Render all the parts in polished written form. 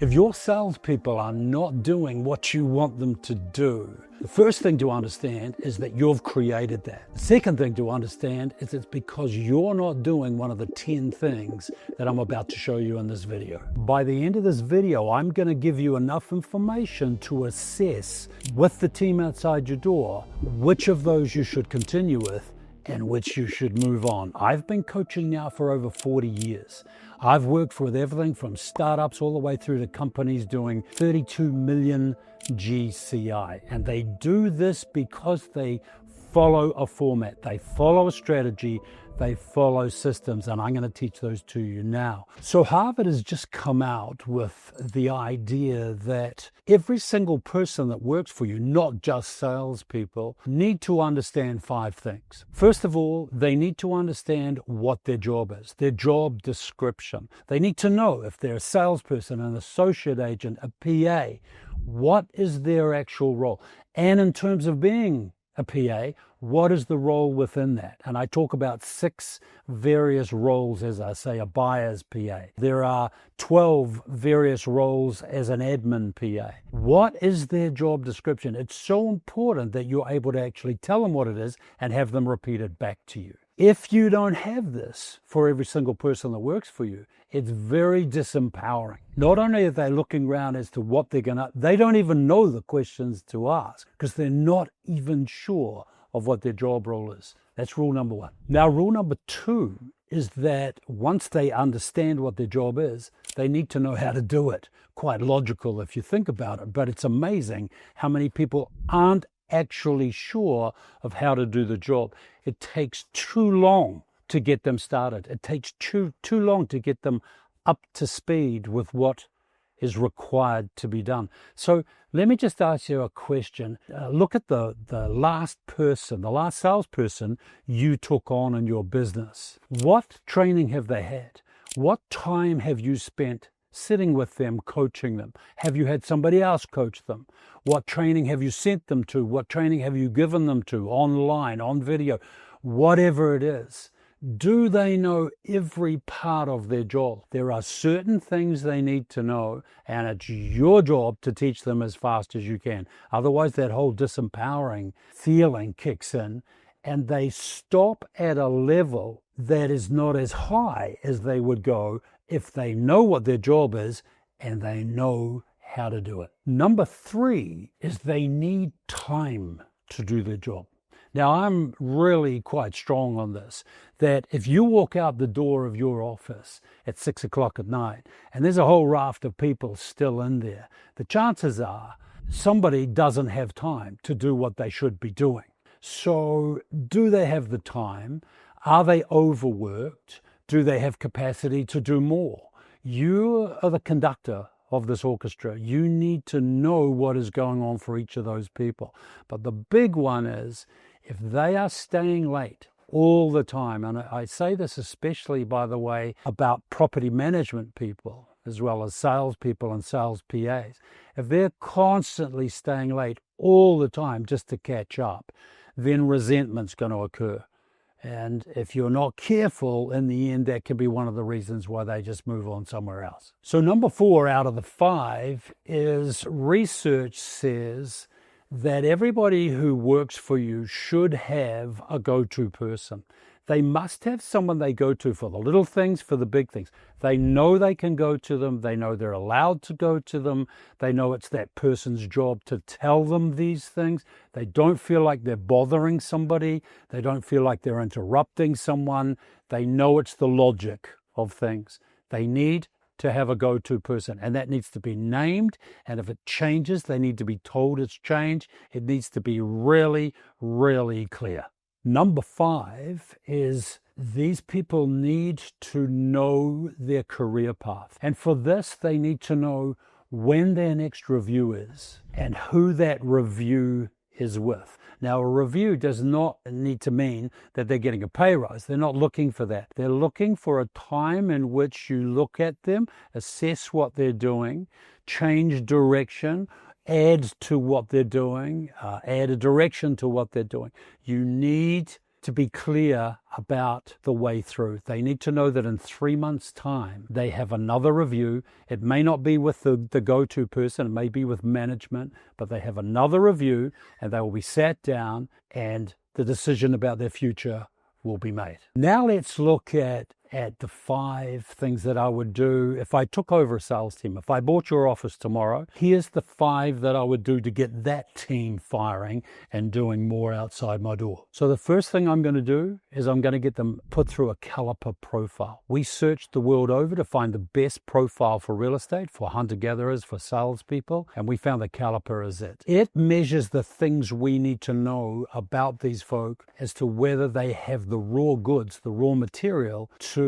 If your salespeople are not doing what you want them to do, the first thing to understand is that you've created that. The second thing to understand is it's because you're not doing one of the 10 things that I'm about to show you in this video. By the end of this video, I'm going to give you enough information to assess with the team outside your door which of those you should continue with and which you should move on. I've been coaching now for over 40 years. I've worked with everything from startups all the way through to companies doing 32 million GCI. And they do this because they follow a format, they follow a strategy, they follow systems, and I'm going to teach those to you now. So Harvard has just come out with the idea that every single person that works for you, not just salespeople, need to understand 5 things. First of all, they need to understand what their job is, their job description. They need to know if they're a salesperson, an associate agent, a PA, what is their actual role? And in terms of being a PA, what is the role within that? And I talk about 6 various roles as I say a buyer's PA. There are 12 various roles as an admin PA. What is their job description? It's so important that you're able to actually tell them what it is and have them repeat it back to you. If you don't have this for every single person that works for you, it's very disempowering. Not only are they looking around as to what they don't even know the questions to ask because they're not even sure of what their job role is. That's rule number 1. Now, rule number 2 is that once they understand what their job is, they need to know how to do it. Quite logical if you think about it, but it's amazing how many people aren't actually sure of how to do the job. It takes too long to get them started. It takes too long to get them up to speed with what is required to be done. So let me just ask you a question. Look at the last salesperson you took on in your business. What training have they had? What time have you spent sitting with them, coaching them? Have you had somebody else coach them? What training have you sent them to? What training have you given them to online, on video, whatever it is? Do they know every part of their job? There are certain things they need to know, and it's your job to teach them as fast as you can. Otherwise, that whole disempowering feeling kicks in, and they stop at a level that is not as high as they would go if they know what their job is and they know how to do it. Number 3 is they need time to do their job. Now, I'm really quite strong on this, that if you walk out the door of your office at 6 o'clock at night and there's a whole raft of people still in there, the chances are somebody doesn't have time to do what they should be doing. So do they have the time? Are they overworked? Do they have capacity to do more? You are the conductor of this orchestra. You need to know what is going on for each of those people. But the big one is, if they are staying late all the time, and I say this especially, by the way, about property management people, as well as salespeople and sales PAs, if they're constantly staying late all the time just to catch up, then resentment's going to occur. And if you're not careful, in the end, that can be one of the reasons why they just move on somewhere else. So number 4 out of the 5 is research says that everybody who works for you should have a go-to person. They must have someone they go to for the little things, for the big things. They know they can go to them. They know they're allowed to go to them. They know it's that person's job to tell them these things. They don't feel like they're bothering somebody. They don't feel like they're interrupting someone. They know it's the logic of things. They need to have a go-to person, and that needs to be named, and if it changes, they need to be told it's changed. It needs to be really, really clear. Number 5 is these people need to know their career path. And for this, they need to know when their next review is and who that review is with. Now, a review does not need to mean that they're getting a pay rise. They're not looking for that. They're looking for a time in which you look at them, assess what they're doing, change direction, add to what they're doing, add a direction to what they're doing. You need to be clear about the way through. They need to know that in 3 months' time, they have another review. It may not be with the go-to person, it may be with management, but they have another review and they will be sat down and the decision about their future will be made. Now let's look at the 5 things that I would do if I took over a sales team. If I bought your office tomorrow, here's the 5 that I would do to get that team firing and doing more outside my door. So the first thing I'm going to do is I'm going to get them put through a caliper profile. We searched the world over to find the best profile for real estate, for hunter-gatherers, for salespeople, and we found the caliper is it. It measures the things we need to know about these folk as to whether they have the raw goods, the raw material to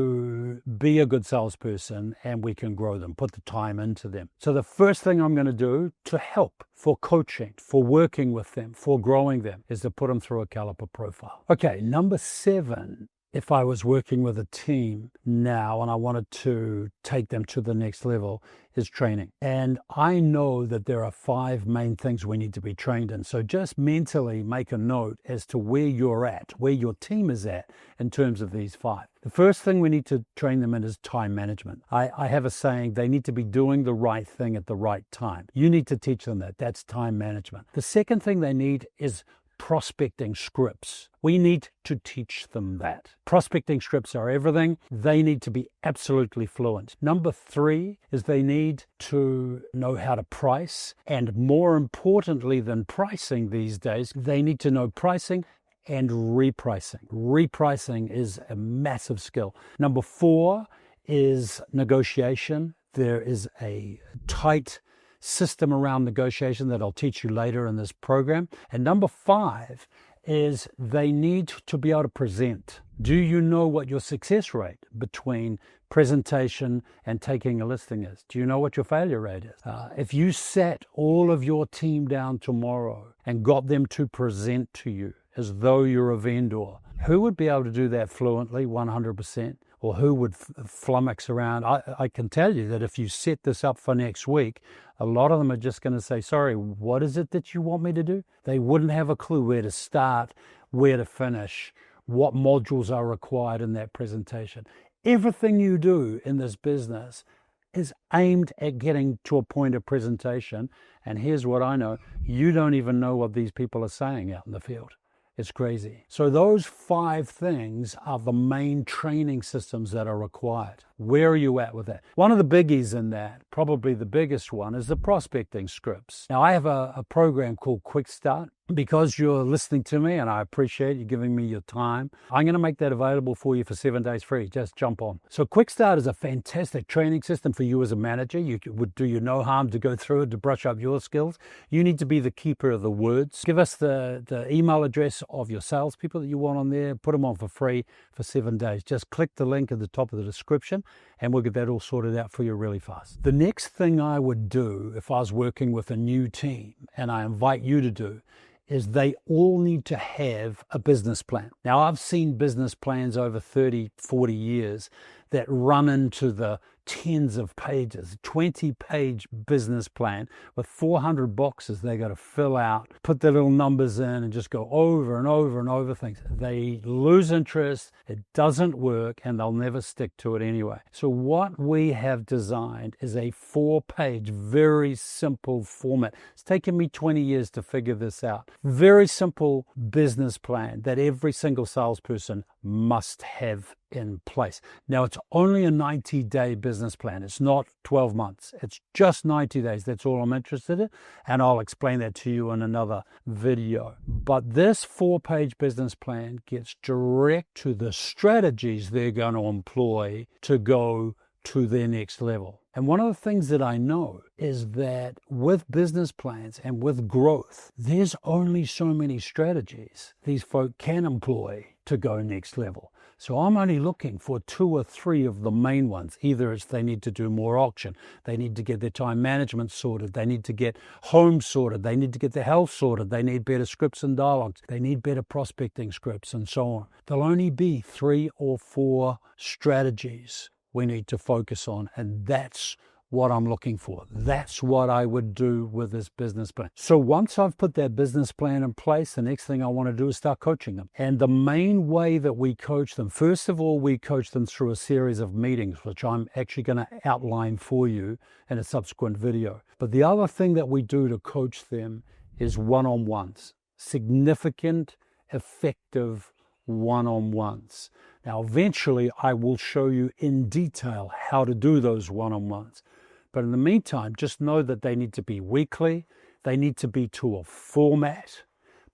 be a good salesperson, and we can grow them, put the time into them. So the first thing I'm going to do to help, for coaching, for working with them, for growing them, is to put them through a caliper profile. Okay, number 7. If I was working with a team now and I wanted to take them to the next level, is training. And I know that there are 5 main things we need to be trained in. So just mentally make a note as to where you're at, where your team is at in terms of these 5. The first thing we need to train them in is time management. I have a saying, they need to be doing the right thing at the right time. You need to teach them that. That's time management. The second thing they need is prospecting scripts. We need to teach them that. Prospecting scripts are everything. They need to be absolutely fluent. Number 3 is they need to know how to price. And more importantly than pricing these days, they need to know pricing and repricing. Repricing is a massive skill. Number 4 is negotiation. There is a tight system around negotiation that I'll teach you later in this program. And number 5 is they need to be able to present. Do you know what your success rate between presentation and taking a listing is? Do you know what your failure rate is? If you sat all of your team down tomorrow and got them to present to you as though you're a vendor, who would be able to do that fluently, 100%? Or who would flummox around? I can tell you that if you set this up for next week, a lot of them are just going to say, sorry, what is it that you want me to do? They wouldn't have a clue where to start, where to finish, what modules are required in that presentation. Everything you do in this business is aimed at getting to a point of presentation. And here's what I know. You don't even know what these people are saying out in the field. It's crazy. So those 5 things are the main training systems that are required. Where are you at with that? One of the biggies in that, probably the biggest one, is the prospecting scripts. Now, I have a program called Quick Start. Because you're listening to me and I appreciate you giving me your time, I'm going to make that available for you for 7 days free. Just jump on. So Quick Start is a fantastic training system for you as a manager. You would do you no harm to go through it to brush up your skills. You need to be the keeper of the words. Give us the email address of your salespeople that you want on there. Put them on for free for 7 days. Just click the link at the top of the description and we'll get that all sorted out for you really fast. The next thing I would do if I was working with a new team, and I invite you to do, is they all need to have a business plan. Now, I've seen business plans over 30, 40 years that run into the tens of pages, 20-page business plan with 400 boxes they got to fill out, put their little numbers in and just go over and over and over things. They lose interest, it doesn't work, and they'll never stick to it anyway. So what we have designed is a 4-page, very simple format. It's taken me 20 years to figure this out. Very simple business plan that every single salesperson must have in place. Now, it's only a 90-day business plan. It's not 12 months. It's just 90 days. That's all I'm interested in. And I'll explain that to you in another video. But this 4-page business plan gets direct to the strategies they're going to employ to go to their next level. And one of the things that I know is that with business plans and with growth, there's only so many strategies these folk can employ to go next level. So I'm only looking for 2 or 3 of the main ones. Either it's they need to do more auction, they need to get their time management sorted, they need to get home sorted, they need to get their health sorted, they need better scripts and dialogues, they need better prospecting scripts and so on. There'll only be 3 or 4 strategies we need to focus on, and that's what I'm looking for. That's what I would do with this business plan. So once I've put that business plan in place, the next thing I want to do is start coaching them. And the main way that we coach them, first of all, we coach them through a series of meetings, which I'm actually going to outline for you in a subsequent video. But the other thing that we do to coach them is one-on-ones, significant, effective one-on-ones. Now, eventually, I will show you in detail how to do those one-on-ones. But in the meantime, just know that they need to be weekly. They need to be to a format.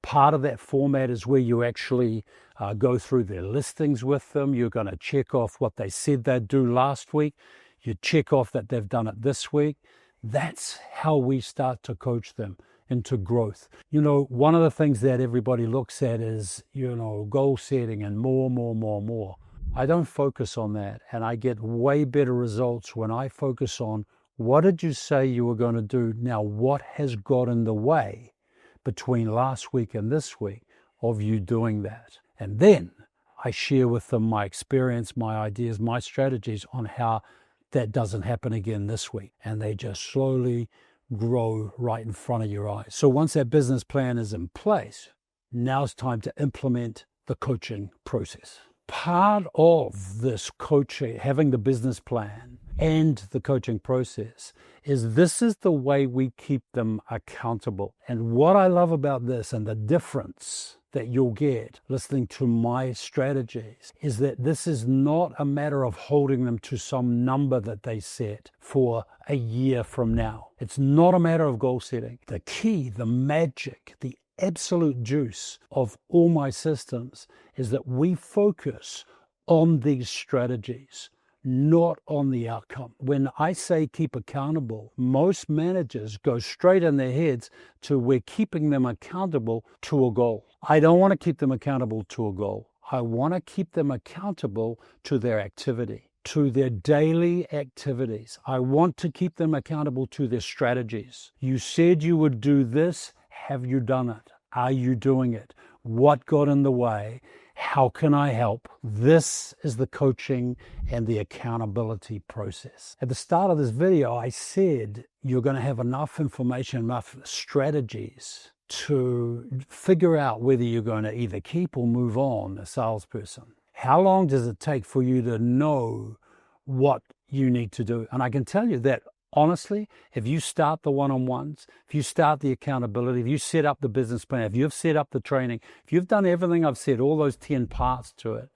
Part of that format is where you actually go through their listings with them. You're going to check off what they said they'd do last week. You check off that they've done it this week. That's how we start to coach them into growth. You know, one of the things that everybody looks at is, goal setting and more. I don't focus on that, and I get way better results when I focus on what did you say you were going to do? Now, what has got in the way between last week and this week of you doing that? And then I share with them my experience, my ideas, my strategies on how that doesn't happen again this week. And they just slowly grow right in front of your eyes. So once that business plan is in place, now it's time to implement the coaching process. Part of this coaching, having the business plan and the coaching process, is this is the way we keep them accountable. And what I love about this and the difference that you'll get listening to my strategies is that this is not a matter of holding them to some number that they set for a year from now. It's not a matter of goal setting. The key, the magic, the absolute juice of all my systems is that we focus on these strategies, not on the outcome. When I say keep accountable, most managers go straight in their heads to we're keeping them accountable to a goal. I don't want to keep them accountable to a goal. I want to keep them accountable to their activity, to their daily activities. I want to keep them accountable to their strategies. You said you would do this. Have you done it? Are you doing it? What got in the way? How can I help? This is the coaching and the accountability process. At the start of this video, I said you're going to have enough information, enough strategies to figure out whether you're going to either keep or move on a salesperson. How long does it take for you to know what you need to do? And I can tell you that honestly, if you start the one-on-ones, if you start the accountability, if you set up the business plan, if you've set up the training, if you've done everything I've said, all those 10 parts to it,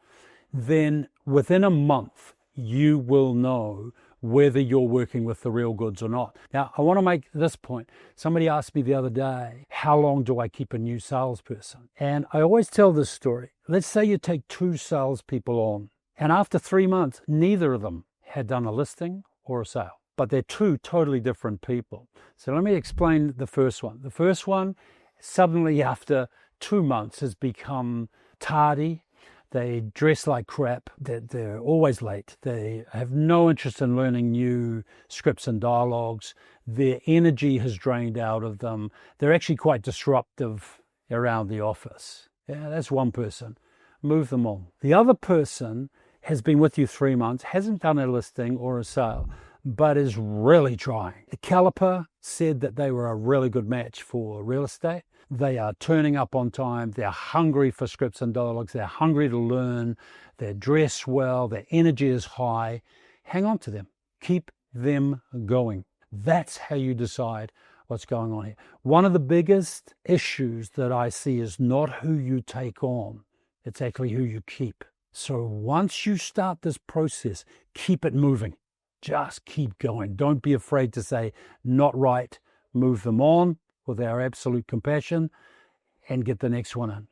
then within a month, you will know whether you're working with the real goods or not. Now, I want to make this point. Somebody asked me the other day, how long do I keep a new salesperson? And I always tell this story. Let's say you take 2 salespeople on, and after 3 months, neither of them had done a listing or a sale. But they're 2 totally different people. So let me explain the first one. The first one, suddenly after 2 months, has become tardy. They dress like crap. They're always late. They have no interest in learning new scripts and dialogues. Their energy has drained out of them. They're actually quite disruptive around the office. Yeah, that's one person. Move them on. The other person has been with you 3 months, hasn't done a listing or a sale, but is really trying. The caliper said that they were a really good match for real estate. They are turning up on time. They're hungry for scripts and dialogues. They're hungry to learn. They're dressed well. Their energy is high. Hang on to them. Keep them going. That's how you decide what's going on here. One of the biggest issues that I see is not who you take on. It's actually who you keep. So once you start this process, keep it moving. Just keep going. Don't be afraid to say, not right. Move them on with our absolute compassion and get the next one in.